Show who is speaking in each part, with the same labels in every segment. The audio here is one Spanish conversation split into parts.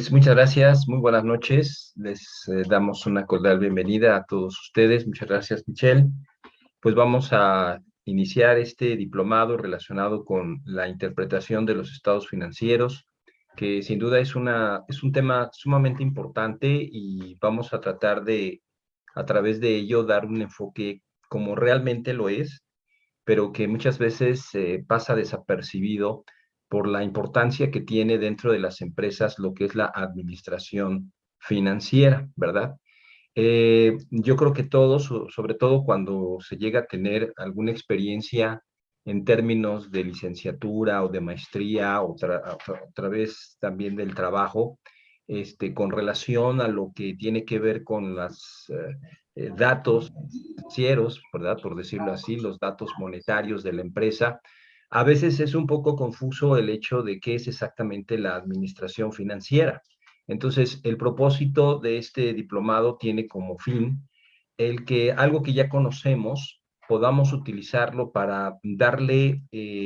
Speaker 1: Pues muchas gracias, muy buenas noches. Les damos una cordial bienvenida a todos ustedes. Muchas gracias, Michelle. Pues vamos a iniciar este diplomado relacionado con la interpretación de los estados financieros, que sin duda es un tema sumamente importante y vamos a tratar de, a través de ello, dar un enfoque como realmente lo es, pero que muchas veces pasa desapercibido por la importancia que tiene dentro de las empresas lo que es la administración financiera, ¿verdad? Yo creo que todos, sobre todo cuando se llega a tener alguna experiencia en términos de licenciatura o de maestría, o otra vez también del trabajo, con relación a lo que tiene que ver con los datos financieros, ¿verdad? Por decirlo así, los datos monetarios de la empresa. A veces es un poco confuso el hecho de qué es exactamente la administración financiera. Entonces, el propósito de este diplomado tiene como fin el que algo que ya conocemos podamos utilizarlo para darle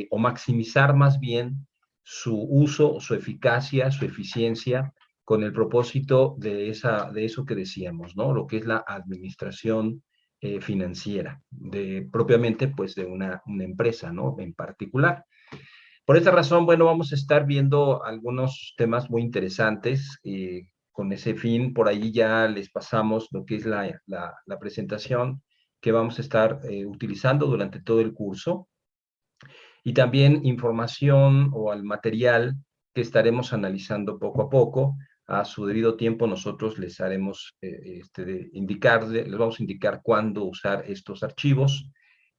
Speaker 1: o maximizar más bien su uso, su eficacia, su eficiencia, con el propósito de eso que decíamos, ¿no? Lo que es la administración financiera, propiamente pues de una empresa, ¿no? En particular. Por esta razón, bueno, vamos a estar viendo algunos temas muy interesantes. Con ese fin, por ahí ya les pasamos lo que es la presentación que vamos a estar utilizando durante todo el curso y también información o al material que estaremos analizando poco a poco. A su debido tiempo nosotros les haremos les vamos a indicar cuándo usar estos archivos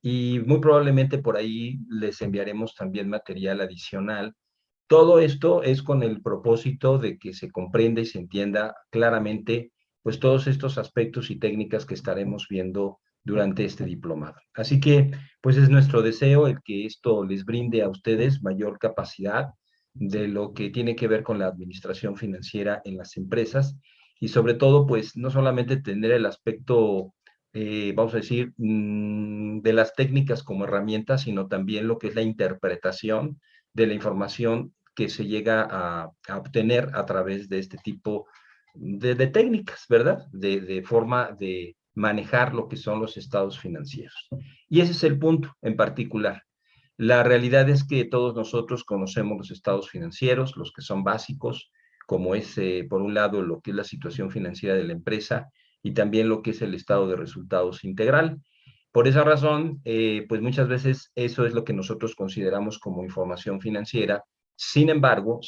Speaker 1: y muy probablemente por ahí les enviaremos también material adicional. Todo esto es con el propósito de que se comprenda y se entienda claramente pues todos estos aspectos y técnicas que estaremos viendo durante este diplomado. Así que pues es nuestro deseo el que esto les brinde a ustedes mayor capacidad de lo que tiene que ver con la administración financiera en las empresas y sobre todo pues no solamente tener el aspecto vamos a decir, de las técnicas como herramientas, sino también lo que es la interpretación de la información que se llega a obtener a través de este tipo de técnicas, ¿verdad? De forma de manejar lo que son los estados financieros. Y ese es el punto en particular. La realidad es que todos nosotros conocemos los estados financieros, los que son básicos, como es, por un lado, lo que es la situación financiera de la empresa y también lo que es el estado de resultados integral. Por esa razón, pues muchas veces eso es lo que nosotros consideramos como información financiera. Sin embargo,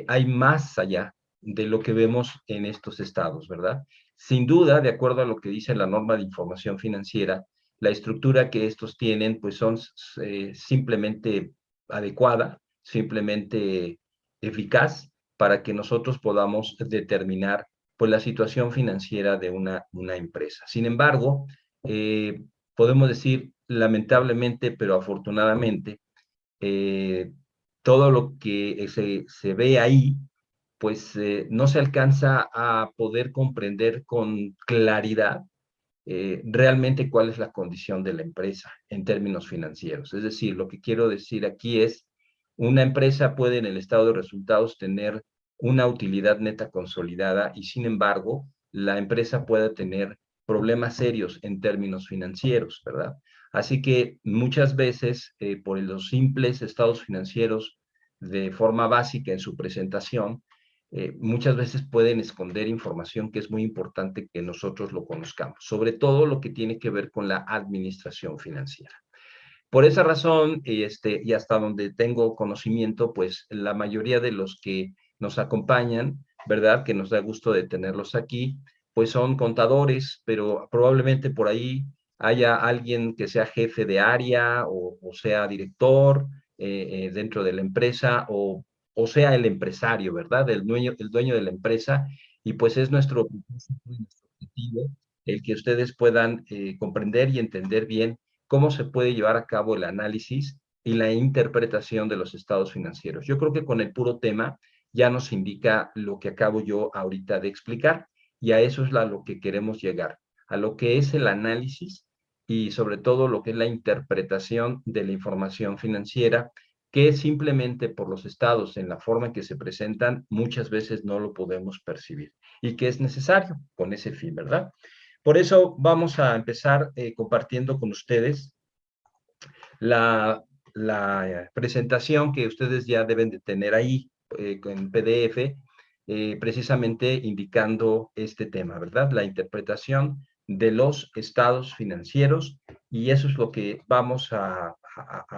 Speaker 1: hay más allá de lo que vemos en estos estados, ¿verdad? Sin duda, de acuerdo a lo que dice la norma de información financiera, la estructura que estos tienen, pues son simplemente adecuada, simplemente eficaz para que nosotros podamos determinar pues la situación financiera de una empresa. Sin embargo, eh, podemos decir lamentablemente, pero afortunadamente, eh, todo lo que se ve ahí, pues no se alcanza a poder comprender con claridad realmente cuál es la condición de la empresa en términos financieros. Es decir, lo que quiero decir aquí es, una empresa puede en el estado de resultados tener una utilidad neta consolidada y sin embargo, la empresa puede tener problemas serios en términos financieros, ¿verdad? Así que muchas veces, por los simples estados financieros de forma básica en su presentación, muchas veces pueden esconder información que es muy importante que nosotros lo conozcamos, sobre todo lo que tiene que ver con la administración financiera. Por esa razón, y hasta donde tengo conocimiento, pues la mayoría de los que nos acompañan, ¿verdad? Que nos da gusto de tenerlos aquí, pues son contadores, pero probablemente por ahí haya alguien que sea jefe de área o sea director dentro de la empresa o sea el empresario, ¿verdad? El dueño de la empresa. Y pues es nuestro objetivo el que ustedes puedan comprender y entender bien cómo se puede llevar a cabo el análisis y la interpretación de los estados financieros. Yo creo que con el puro tema ya nos indica lo que acabo yo ahorita de explicar y a eso es a lo que queremos llegar, a lo que es el análisis y sobre todo lo que es la interpretación de la información financiera que simplemente por los estados en la forma en que se presentan, muchas veces no lo podemos percibir y que es necesario con ese fin, ¿verdad? Por eso vamos a empezar compartiendo con ustedes la presentación que ustedes ya deben de tener ahí en PDF, precisamente indicando este tema, ¿verdad? La interpretación de los estados financieros, y eso es lo que vamos a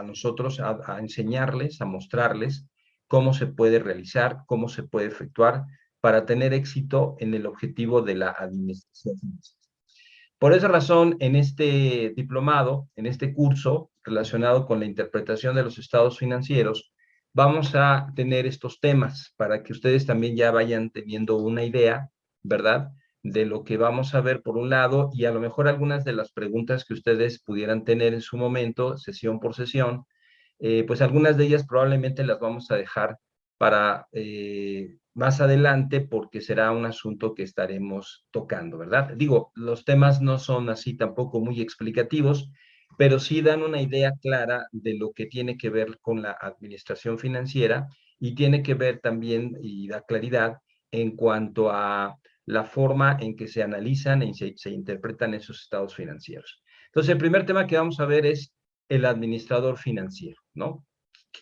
Speaker 1: nosotros a enseñarles, a mostrarles cómo se puede realizar, cómo se puede efectuar para tener éxito en el objetivo de la administración financiera. Por esa razón, en este diplomado, en este curso relacionado con la interpretación de los estados financieros, vamos a tener estos temas para que ustedes también ya vayan teniendo una idea, ¿verdad? De lo que vamos a ver por un lado, y a lo mejor algunas de las preguntas que ustedes pudieran tener en su momento, sesión por sesión, pues algunas de ellas probablemente las vamos a dejar para más adelante porque será un asunto que estaremos tocando, ¿verdad? Digo, los temas no son así tampoco muy explicativos, pero sí dan una idea clara de lo que tiene que ver con la administración financiera y tiene que ver también y da claridad en cuanto a la forma en que se analizan y se interpretan esos estados financieros. Entonces, el primer tema que vamos a ver es el administrador financiero, ¿no?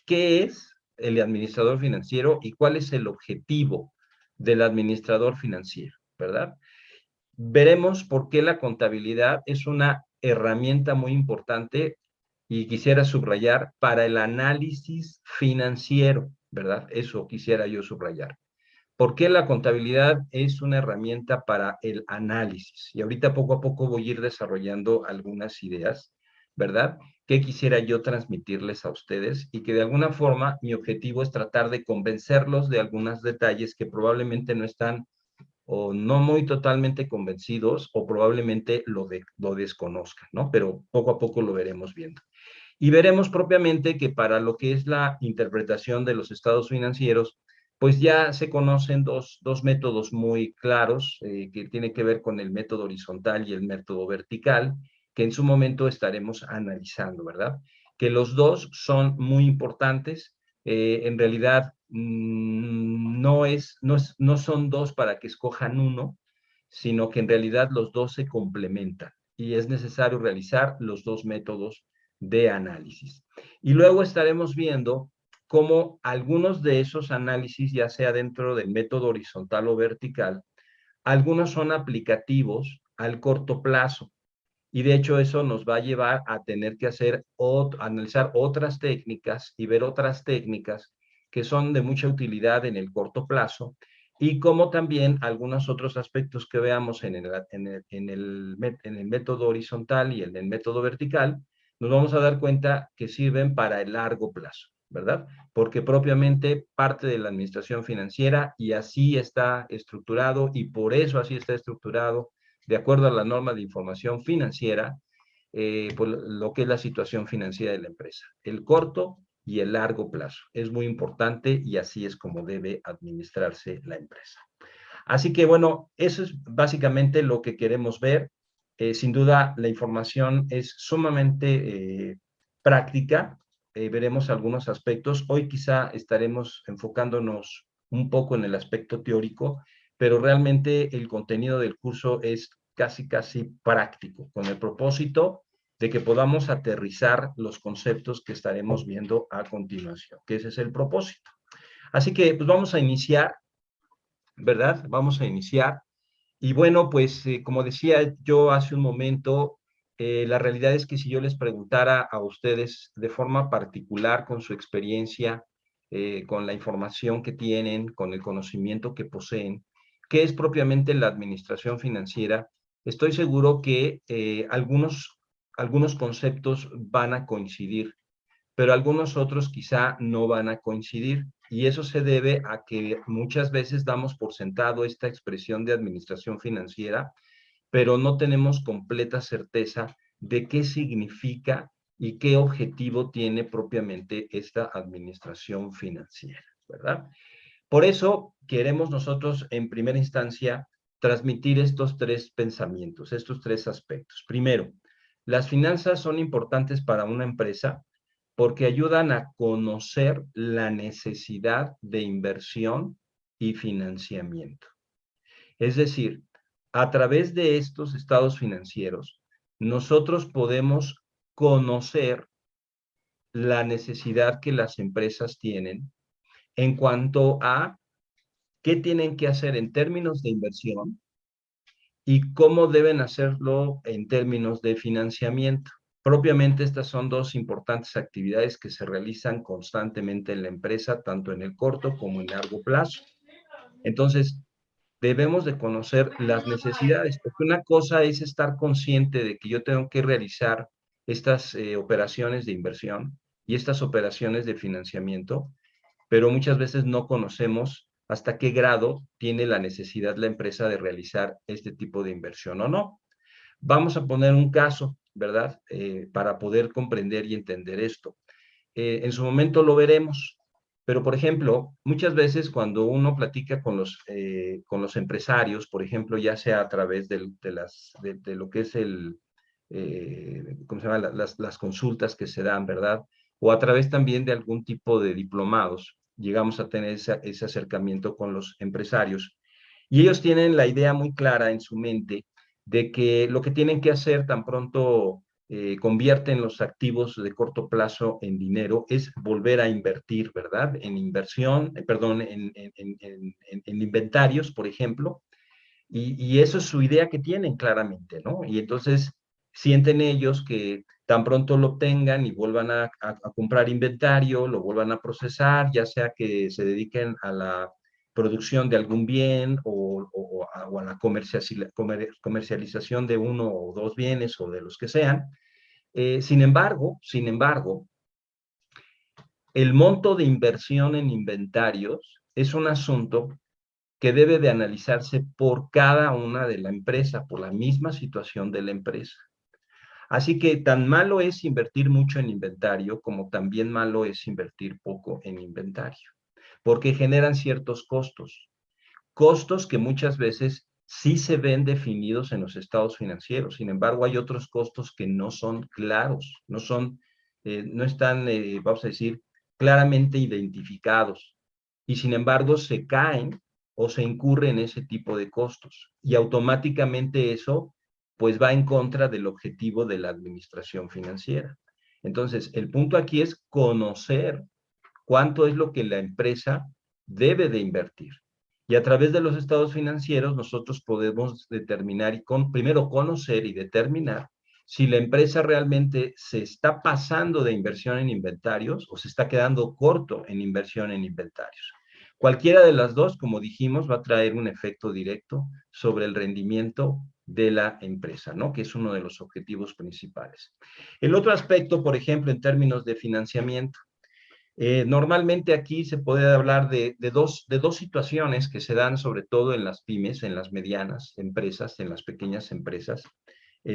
Speaker 1: ¿Qué es el administrador financiero y cuál es el objetivo del administrador financiero, ¿verdad? Veremos por qué la contabilidad es una herramienta muy importante y quisiera subrayar para el análisis financiero, ¿verdad? Eso quisiera yo subrayar. ¿Por qué la contabilidad es una herramienta para el análisis? Y ahorita poco a poco voy a ir desarrollando algunas ideas, ¿verdad? Que quisiera yo transmitirles a ustedes y que de alguna forma mi objetivo es tratar de convencerlos de algunos detalles que probablemente no están o no muy totalmente convencidos o probablemente lo desconozcan, ¿no? Pero poco a poco lo veremos viendo. Y veremos propiamente que para lo que es la interpretación de los estados financieros, pues ya se conocen dos métodos muy claros que tienen que ver con el método horizontal y el método vertical, que en su momento estaremos analizando, ¿verdad? Que los dos son muy importantes. En realidad, no son dos para que escojan uno, sino que en realidad los dos se complementan y es necesario realizar los dos métodos de análisis. Y luego estaremos viendo cómo algunos de esos análisis, ya sea dentro del método horizontal o vertical, algunos son aplicativos al corto plazo. Y de hecho eso nos va a llevar a tener que analizar otras técnicas y ver otras técnicas que son de mucha utilidad en el corto plazo y como también algunos otros aspectos que veamos en el método horizontal y en el método vertical, nos vamos a dar cuenta que sirven para el largo plazo, ¿verdad? Porque propiamente parte de la administración financiera y así está estructurado y por eso así está estructurado de acuerdo a la norma de información financiera, por lo que es la situación financiera de la empresa. El corto y el largo plazo. Es muy importante y así es como debe administrarse la empresa. Así que bueno, eso es básicamente lo que queremos ver. Sin duda, la información es sumamente práctica. Veremos algunos aspectos. Hoy quizá estaremos enfocándonos un poco en el aspecto teórico, pero realmente el contenido del curso es casi práctico, con el propósito de que podamos aterrizar los conceptos que estaremos viendo a continuación, que ese es el propósito. Así que pues vamos a iniciar, ¿verdad? Vamos a iniciar. Y bueno, pues como decía yo hace un momento, la realidad es que si yo les preguntara a ustedes de forma particular con su experiencia, con la información que tienen, con el conocimiento que poseen, qué es propiamente la administración financiera, estoy seguro que algunos conceptos van a coincidir, pero algunos otros quizá no van a coincidir. Y eso se debe a que muchas veces damos por sentado esta expresión de administración financiera, pero no tenemos completa certeza de qué significa y qué objetivo tiene propiamente esta administración financiera, ¿verdad? Por eso queremos nosotros en primera instancia transmitir estos tres pensamientos, estos tres aspectos. Primero, las finanzas son importantes para una empresa porque ayudan a conocer la necesidad de inversión y financiamiento. Es decir, a través de estos estados financieros, nosotros podemos conocer la necesidad que las empresas tienen en cuanto a qué tienen que hacer en términos de inversión y cómo deben hacerlo en términos de financiamiento. Propiamente estas son dos importantes actividades que se realizan constantemente en la empresa, tanto en el corto como en largo plazo. Entonces, debemos de conocer las necesidades, porque una cosa es estar consciente de que yo tengo que realizar estas operaciones de inversión y estas operaciones de financiamiento, pero muchas veces no conocemos hasta qué grado tiene la necesidad la empresa de realizar este tipo de inversión o no. Vamos a poner un caso, ¿verdad? Para poder comprender y entender esto. En su momento lo veremos, pero por ejemplo, muchas veces cuando uno platica con los empresarios, por ejemplo, ya sea a través de lo que es ¿cómo se llama? Las consultas que se dan, ¿verdad? O a través también de algún tipo de diplomados, llegamos a tener ese acercamiento con los empresarios. Y ellos tienen la idea muy clara en su mente de que lo que tienen que hacer tan pronto convierten los activos de corto plazo en dinero es volver a invertir, ¿verdad? En inversión, perdón, en inventarios, por ejemplo, y eso es su idea que tienen claramente, ¿no? Y entonces sienten ellos que tan pronto lo obtengan y vuelvan a comprar inventario, lo vuelvan a procesar, ya sea que se dediquen a la producción de algún bien o a la comercialización de uno o dos bienes o de los que sean. Sin embargo, el monto de inversión en inventarios es un asunto que debe de analizarse por cada una de la empresa, por la misma situación de la empresa. Así que tan malo es invertir mucho en inventario como también malo es invertir poco en inventario, porque generan ciertos costos, costos que muchas veces sí se ven definidos en los estados financieros. Sin embargo, hay otros costos que no son claros, no están, vamos a decir, claramente identificados. Y sin embargo, se caen o se incurre en ese tipo de costos. Y automáticamente eso, pues va en contra del objetivo de la administración financiera. Entonces, el punto aquí es conocer cuánto es lo que la empresa debe de invertir. Y a través de los estados financieros nosotros podemos determinar y primero conocer y determinar si la empresa realmente se está pasando de inversión en inventarios o se está quedando corto en inversión en inventarios. Cualquiera de las dos, como dijimos, va a traer un efecto directo sobre el rendimiento de la empresa, ¿no? Que es uno de los objetivos principales. El otro aspecto, por ejemplo, en términos de financiamiento, normalmente aquí se puede hablar de dos situaciones que se dan sobre todo en las pymes, en las medianas empresas, en las pequeñas empresas,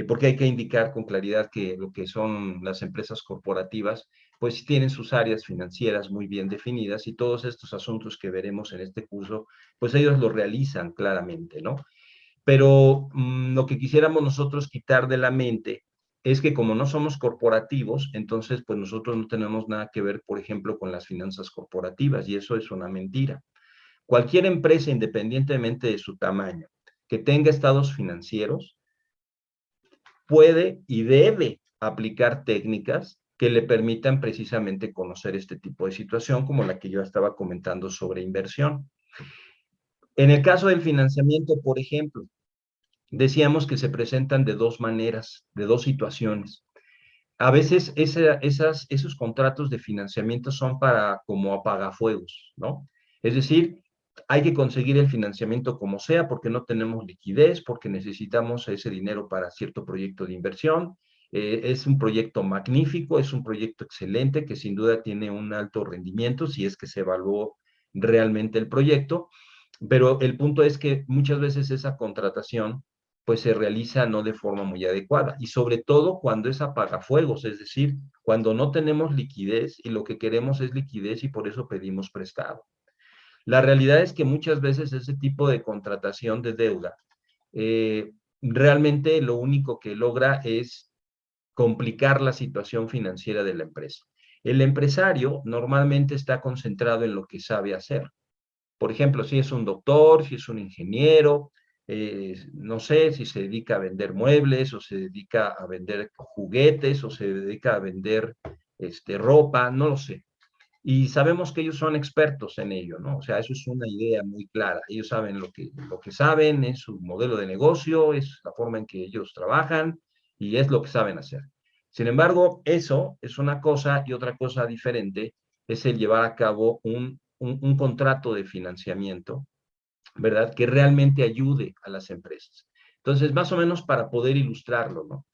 Speaker 1: porque hay que indicar con claridad que lo que son las empresas corporativas, pues tienen sus áreas financieras muy bien definidas y todos estos asuntos que veremos en este curso, pues ellos lo realizan claramente, ¿no? Pero lo que quisiéramos nosotros quitar de la mente es que como no somos corporativos, entonces pues nosotros no tenemos nada que ver, por ejemplo, con las finanzas corporativas y eso es una mentira. Cualquier empresa, independientemente de su tamaño, que tenga estados financieros, puede y debe aplicar técnicas que le permitan precisamente conocer este tipo de situación, como la que yo estaba comentando sobre inversión. En el caso del financiamiento, por ejemplo, decíamos que se presentan de dos maneras, de dos situaciones. A veces esos contratos de financiamiento son para como apagafuegos, ¿no? Es decir, hay que conseguir el financiamiento como sea porque no tenemos liquidez, porque necesitamos ese dinero para cierto proyecto de inversión. Es un proyecto magnífico, es un proyecto excelente que sin duda tiene un alto rendimiento si es que se evaluó realmente el proyecto, pero el punto es que muchas veces esa contratación pues se realiza no de forma muy adecuada y sobre todo cuando es apagafuegos, es decir, cuando no tenemos liquidez y lo que queremos es liquidez y por eso pedimos prestado. La realidad es que muchas veces ese tipo de contratación de deuda realmente lo único que logra es complicar la situación financiera de la empresa. El empresario normalmente está concentrado en lo que sabe hacer. Por ejemplo, si es un doctor, si es un ingeniero, no sé si se dedica a vender muebles o se dedica a vender juguetes o se dedica a vender ropa, no lo sé. Y sabemos que ellos son expertos en ello, ¿no? O sea, eso es una idea muy clara. Ellos saben lo que saben, es su modelo de negocio, es la forma en que ellos trabajan y es lo que saben hacer. Sin embargo, eso es una cosa y otra cosa diferente es el llevar a cabo un contrato de financiamiento, ¿verdad? Que realmente ayude a las empresas. Entonces, más o menos para poder ilustrarlo, ¿no?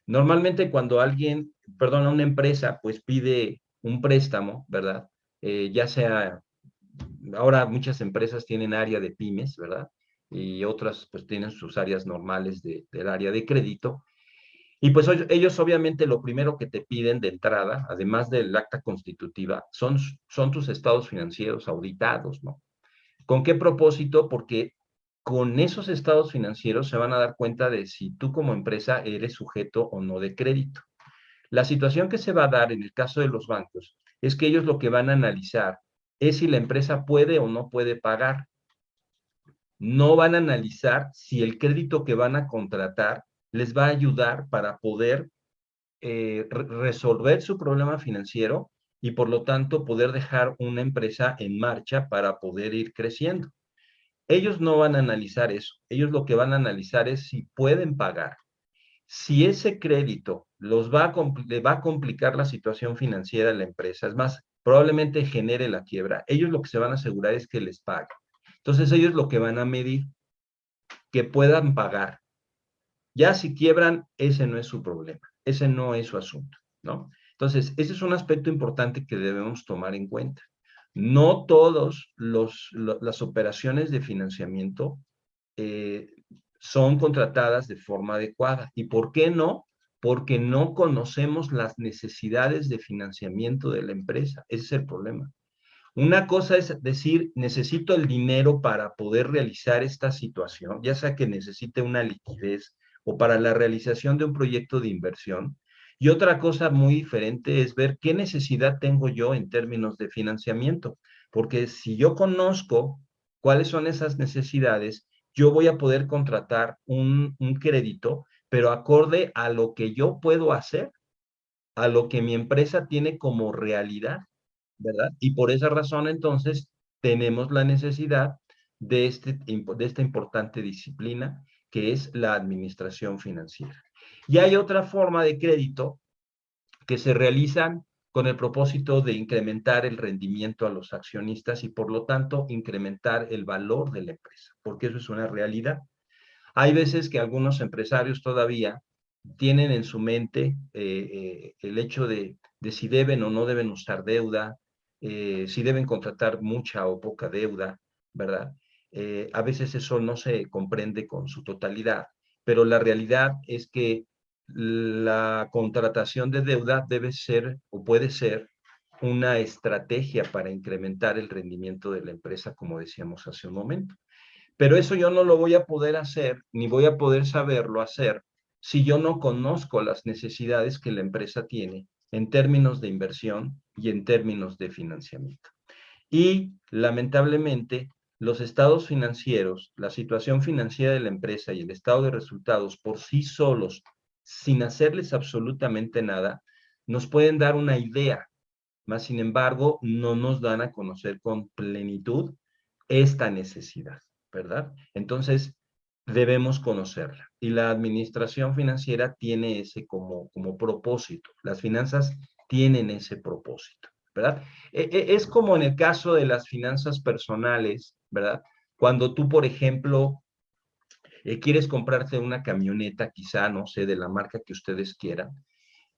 Speaker 1: Normalmente cuando alguien, perdón, una empresa, pues pide un préstamo, ¿verdad? Ya sea, ahora muchas empresas tienen área de pymes, ¿verdad? Y otras pues tienen sus áreas normales del área de crédito. Y pues ellos obviamente lo primero que te piden de entrada, además del acta constitutiva, son tus estados financieros auditados, ¿no? ¿Con qué propósito? Porque con esos estados financieros se van a dar cuenta de si tú como empresa eres sujeto o no de crédito. La situación que se va a dar en el caso de los bancos es que ellos lo que van a analizar es si la empresa puede o no puede pagar. No van a analizar si el crédito que van a contratar les va a ayudar para poder resolver su problema financiero y por lo tanto poder dejar una empresa en marcha para poder ir creciendo. Ellos no van a analizar eso. Ellos lo que van a analizar es si pueden pagar. Si ese crédito le va a complicar la situación financiera de la empresa, es más, probablemente genere la quiebra, ellos lo que se van a asegurar es que les pague. Entonces ellos lo que van a medir, que puedan pagar. Ya si quiebran, ese no es su problema, ese no es su asunto, ¿no? Entonces, ese es un aspecto importante que debemos tomar en cuenta. No todas las operaciones de financiamiento eh, son contratadas de forma adecuada. ¿Y por qué no? Porque no conocemos las necesidades de financiamiento de la empresa. Ese es el problema. Una cosa es decir, necesito el dinero para poder realizar esta situación, ya sea que necesite una liquidez o para la realización de un proyecto de inversión. Y otra cosa muy diferente es ver qué necesidad tengo yo en términos de financiamiento, porque si yo conozco cuáles son esas necesidades, yo voy a poder contratar un crédito, pero acorde a lo que yo puedo hacer, a lo que mi empresa tiene como realidad. ¿Verdad? Y por esa razón, entonces, tenemos la necesidad de esta importante disciplina que es la administración financiera. Y hay otra forma de crédito que se realizan con el propósito de incrementar el rendimiento a los accionistas y, por lo tanto, incrementar el valor de la empresa, porque eso es una realidad. Hay veces que algunos empresarios todavía tienen en su mente el hecho de si deben o no deben usar deuda, si deben contratar mucha o poca deuda, ¿verdad? A veces eso no se comprende con su totalidad, pero la realidad es que la contratación de deuda debe ser o puede ser una estrategia para incrementar el rendimiento de la empresa, como decíamos hace un momento. Pero eso yo no lo voy a poder hacer, ni voy a poder saberlo hacer, si yo no conozco las necesidades que la empresa tiene en términos de inversión y en términos de financiamiento. Y lamentablemente, los estados financieros, la situación financiera de la empresa y el estado de resultados por sí solos, sin hacerles absolutamente nada, nos pueden dar una idea, mas sin embargo, no nos dan a conocer con plenitud esta necesidad, ¿verdad? Entonces, debemos conocerla. Y la administración financiera tiene ese como propósito. Las finanzas tienen ese propósito, ¿verdad? Es como en el caso de las finanzas personales, ¿verdad? Cuando tú, por ejemplo, quieres comprarte una camioneta, quizá, no sé, de la marca que ustedes quieran,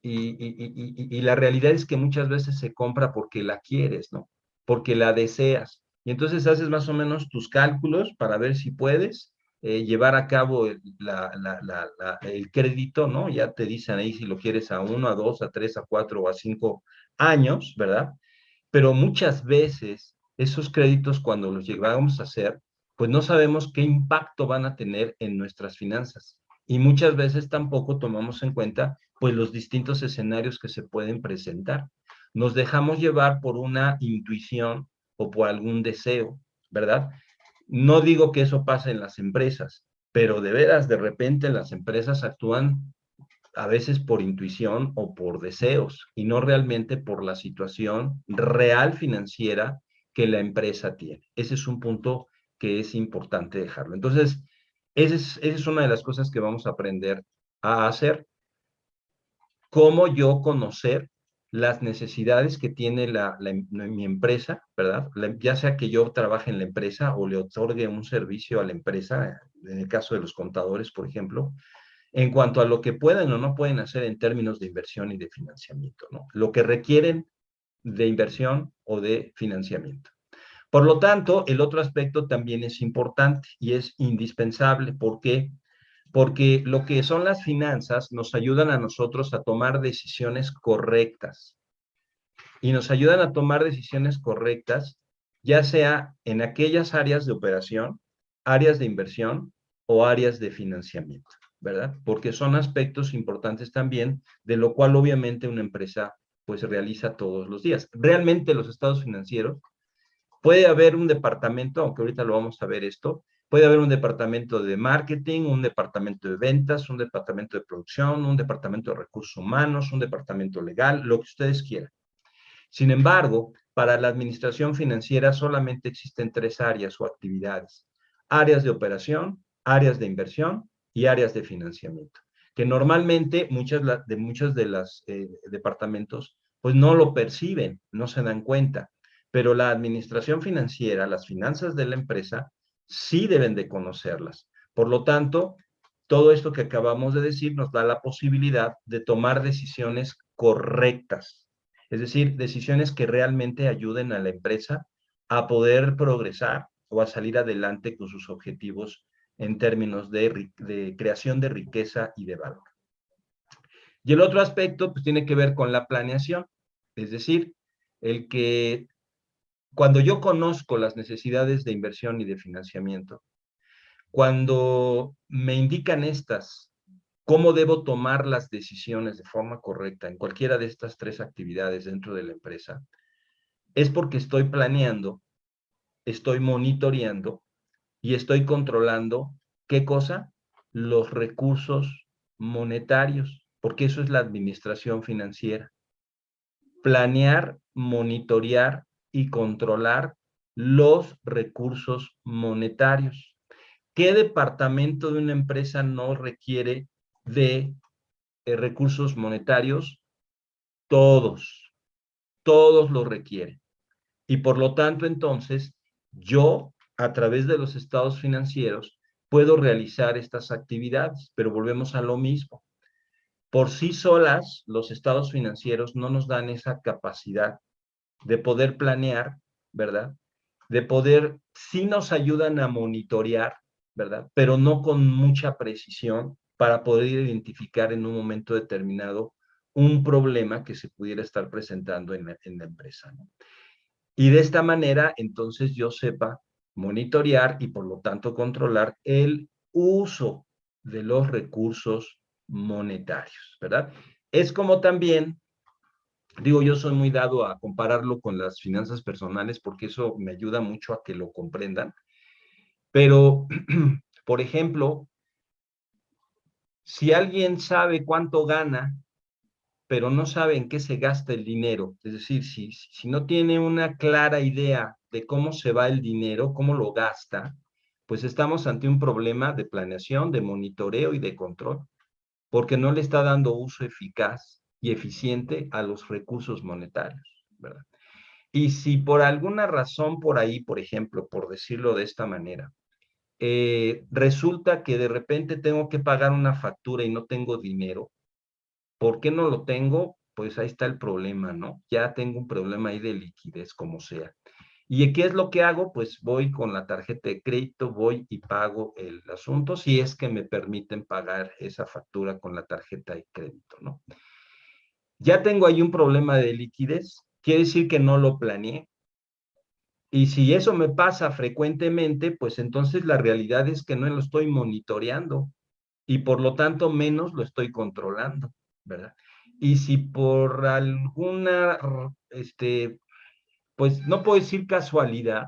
Speaker 1: y la realidad es que muchas veces se compra porque la quieres, ¿no? Porque la deseas. Y entonces haces más o menos tus cálculos para ver si puedes llevar a cabo el crédito, ¿no? Ya te dicen ahí si lo quieres a 1, a 2, a 3, a 4 o a 5 años, ¿verdad? Pero muchas veces esos créditos cuando los llegamos a hacer, pues no sabemos qué impacto van a tener en nuestras finanzas. Y muchas veces tampoco tomamos en cuenta pues los distintos escenarios que se pueden presentar. nos dejamos llevar por una intuición o por algún deseo, ¿verdad? No digo que eso pase en las empresas, pero de veras, de repente las empresas actúan a veces por intuición o por deseos y no realmente por la situación real financiera que la empresa tiene. Ese es un punto que es importante dejarlo. Entonces, esa es una de las cosas que vamos a aprender a hacer. Cómo yo conocer las necesidades que tiene mi empresa, ¿verdad? Ya sea que yo trabaje en la empresa o le otorgue un servicio a la empresa, en el caso de los contadores, por ejemplo, en cuanto a lo que pueden o no pueden hacer en términos de inversión y de financiamiento, ¿no? Lo que requieren de inversión o de financiamiento. Por lo tanto, el otro aspecto también es importante y es indispensable. ¿Por qué? Porque lo que son las finanzas nos ayudan a nosotros a tomar decisiones correctas y nos ayudan a tomar decisiones correctas, ya sea en aquellas áreas de operación, áreas de inversión o áreas de financiamiento, ¿verdad? Porque son aspectos importantes también, de lo cual obviamente una empresa pues realiza todos los días. Realmente los estados financieros, puede haber un departamento, aunque ahorita lo vamos a ver esto, puede haber un departamento de marketing, un departamento de ventas, un departamento de producción, un departamento de recursos humanos, un departamento legal, lo que ustedes quieran. Sin embargo, para la administración financiera solamente existen tres áreas o actividades: áreas de operación, áreas de inversión y áreas de financiamiento, que normalmente muchos de los departamentos pues no lo perciben, no se dan cuenta, pero la administración financiera, las finanzas de la empresa, sí deben de conocerlas. Por lo tanto, todo esto que acabamos de decir nos da la posibilidad de tomar decisiones correctas, es decir, decisiones que realmente ayuden a la empresa a poder progresar o a salir adelante con sus objetivos en términos de creación de riqueza y de valor. Y el otro aspecto pues tiene que ver con la planeación, es decir, el que cuando yo conozco las necesidades de inversión y de financiamiento, cuando me indican estas, cómo debo tomar las decisiones de forma correcta en cualquiera de estas tres actividades dentro de la empresa, es porque estoy planeando, estoy monitoreando y estoy controlando, ¿qué cosa? Los recursos monetarios, porque eso es la administración financiera. Planear, monitorear y controlar los recursos monetarios. ¿Qué departamento de una empresa no requiere de recursos monetarios? Todos, todos lo requieren. Y por lo tanto, entonces, yo, a través de los estados financieros, puedo realizar estas actividades, pero volvemos a lo mismo. Por sí solas, los estados financieros no nos dan esa capacidad de poder planear, ¿verdad? De poder, sí nos ayudan a monitorear, ¿verdad? Pero no con mucha precisión para poder identificar en un momento determinado un problema que se pudiera estar presentando en la empresa, ¿no? Y de esta manera, entonces yo sepa monitorear y por lo tanto controlar el uso de los recursos monetarios, ¿verdad? Es como también, digo, yo soy muy dado a compararlo con las finanzas personales porque eso me ayuda mucho a que lo comprendan, pero, por ejemplo, si alguien sabe cuánto gana, pero no sabe en qué se gasta el dinero, es decir, si no tiene una clara idea de cómo se va el dinero, cómo lo gasta, pues estamos ante un problema de planeación, de monitoreo y de control, porque no le está dando uso eficaz y eficiente a los recursos monetarios, ¿verdad? Y si por alguna razón por ahí, por ejemplo, por decirlo de esta manera, resulta que de repente tengo que pagar una factura y no tengo dinero, ¿por qué no lo tengo? Pues ahí está el problema, ¿no? Ya tengo un problema ahí de liquidez, como sea. ¿Y qué es lo que hago? Pues voy con la tarjeta de crédito, voy y pago el asunto, si es que me permiten pagar esa factura con la tarjeta de crédito, ¿no? Ya tengo ahí un problema de liquidez, quiere decir que no lo planeé. Y si eso me pasa frecuentemente, pues entonces la realidad es que no lo estoy monitoreando y por lo tanto menos lo estoy controlando, ¿verdad? Y si por alguna pues no puedo decir casualidad,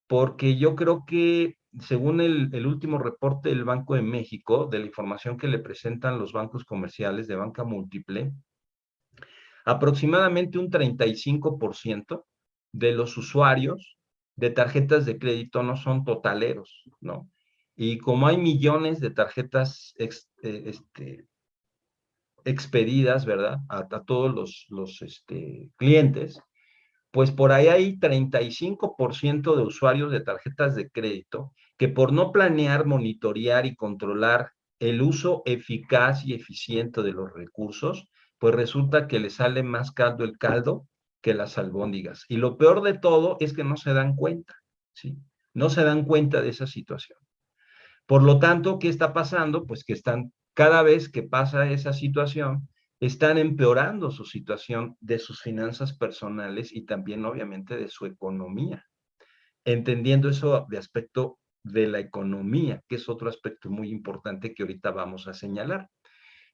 Speaker 1: porque yo creo que según el último reporte del Banco de México, de la información que le presentan los bancos comerciales de banca múltiple, aproximadamente un 35% de los usuarios de tarjetas de crédito no son totaleros, ¿no? Y como hay millones de tarjetas expedidas, ¿verdad? A todos los clientes, pues por ahí hay 35% de usuarios de tarjetas de crédito que por no planear, monitorear y controlar el uso eficaz y eficiente de los recursos, pues resulta que les sale más caldo el caldo que las albóndigas. Y lo peor de todo es que no se dan cuenta, ¿sí? No se dan cuenta de esa situación. Por lo tanto, ¿qué está pasando? Pues que están, cada vez que pasa esa situación, están empeorando su situación de sus finanzas personales y también, obviamente, de su economía. Entendiendo eso de aspecto de la economía, que es otro aspecto muy importante que ahorita vamos a señalar.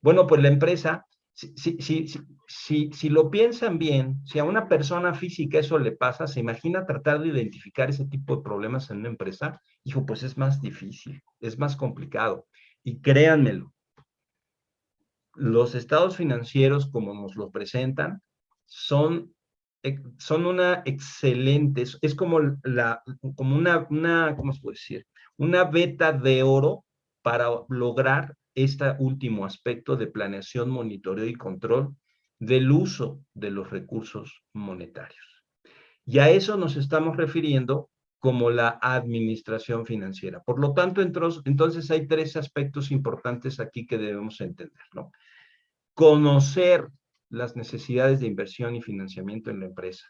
Speaker 1: Bueno, pues la empresa, si lo piensan bien, si a una persona física eso le pasa, se imagina tratar de identificar ese tipo de problemas en una empresa, hijo, pues es más difícil, es más complicado. Y créanmelo, los estados financieros, como nos lo presentan, son, son una excelente, es como, como ¿cómo se puede decir? Una veta de oro para lograr este último aspecto de planeación, monitoreo y control del uso de los recursos monetarios. Y a eso nos estamos refiriendo como la administración financiera. Por lo tanto, entonces hay tres aspectos importantes aquí que debemos entender, ¿no? Conocer las necesidades de inversión y financiamiento en la empresa,